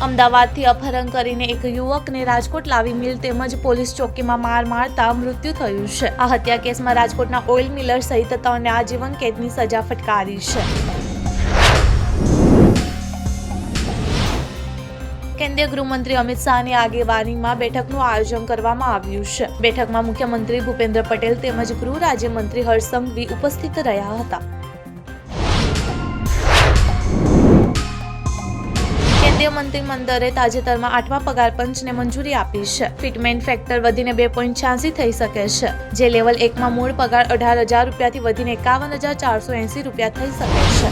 અમદાવાદથી અપહરણ કરીને એક યુવકને રાજકોટ લાવી મિલ તેમજ પોલીસ ચોકીમાં માર મારતા મૃત્યુ થયું છે. આ હત્યા કેસમાં રાજકોટના ઓઇલ મિલર સહિત 3ને આજીવન કેદની સજા ફટકારી છે. કેન્દ્રીય ગૃહમંત્રી અમિત શાહની આગેવાનીમાં બેઠકનું આયોજન કરવામાં આવ્યું છે. બેઠકમાં મુખ્યમંત્રી ભૂપેન્દ્ર પટેલ તેમજ ગૃહ રાજ્યમંત્રી હર્ષ સંઘવી ઉપસ્થિત રહ્યા હતા. કેન્દ્રીય મંત્રીમંડળે તાજેતરમાં 8મા પગાર પંચને મંજૂરી આપી છે. ફિટમેન્ટ ફેક્ટર વધીને 2.86 થઈ શકે છે. જે લેવલ 1માં મૂળ પગાર 18,000 રૂપિયાથી વધીને 51,480 રૂપિયા થઈ શકે છે.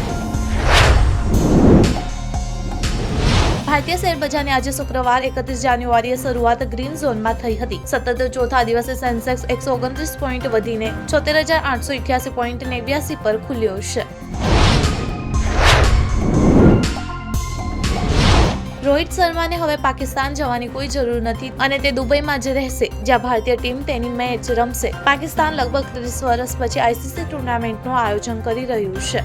ભારતીય શેરબજારની આજે શુક્રવાર 31 જાન્યુઆરીએ શરૂઆત ગ્રીન ઝોનમાં થઈ હતી. સતત ચોથા દિવસે સેન્સેક્સ 129 પોઈન્ટ વધીને 76,888.89 પર ખુલ્યો છે. રોહિત શર્માને હવે પાકિસ્તાન જવાની કોઈ જરૂર નથી અને તે દુબઈમાં જ રહેશે, જ્યાં ભારતીય ટીમ તેની મેચ રમશે. પાકિસ્તાન લગભગ 30 વર્ષ પછી આઈસીસી ટુર્નામેન્ટનું આયોજન કરી રહ્યું છે.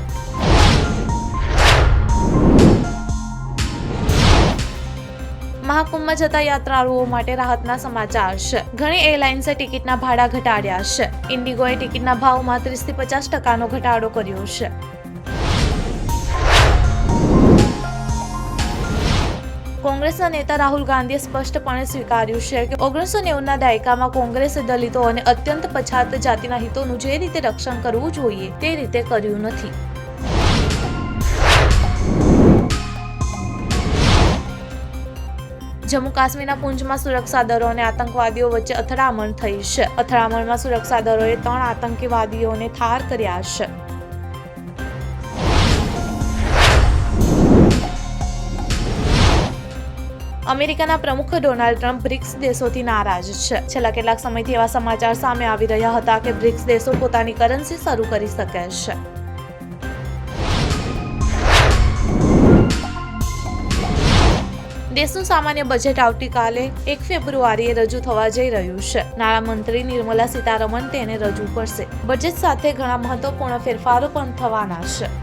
મહાકુંભમાં જતા યાત્રાળુઓ માટે રાહતના સમાચાર છે. ઘણી એરલાઇન્સે ટિકિટના ભાડા ઘટાડ્યા છે. ઇન્ડિગોએ ટિકિટના ભાવમાં 30 થી 50% ઘટાડો કર્યો છે. કોંગ્રેસના નેતા રાહુલ ગાંધીએ સ્પષ્ટપણે સ્વીકાર્યું છે કે 1990ના દાયકામાં કોંગ્રેસે દલિતો અને અત્યંત પછાત જાતિના હિતોનું જે રીતે રક્ષણ કરવું જોઈએ તે રીતે કર્યું નથી. જમ્મુ કાશ્મીરના પૂંચમાં સુરક્ષા દળો અને આતંકવાદીઓ વચ્ચે અથડામણ થઈ છે. અથડામણમાં સુરક્ષા દળોએ 3 આતંકવાદીઓને ઠાર કર્યા છે. અમેરિકાના પ્રમુખ ડોનાલ્ડ ટ્રમ્પ બ્રિક્સ દેશોથી નારાજ છે. છેલ્લા કેટલાક સમયથી એવા સમાચાર સામે આવી રહ્યા હતા કે બ્રિક્સ દેશો પોતાની કરન્સી શરૂ કરી શકે છે. દેશનું સામાન્ય બજેટ આવતીકાલે 1 ફેબ્રુઆરીએ રજૂ થવા જઈ રહ્યું છે. નાણામંત્રી નિર્મલા સીતારમણ તેને રજૂ કરશે. બજેટ સાથે ઘણા મહત્વપૂર્ણ ફેરફારો પણ થવાના છે.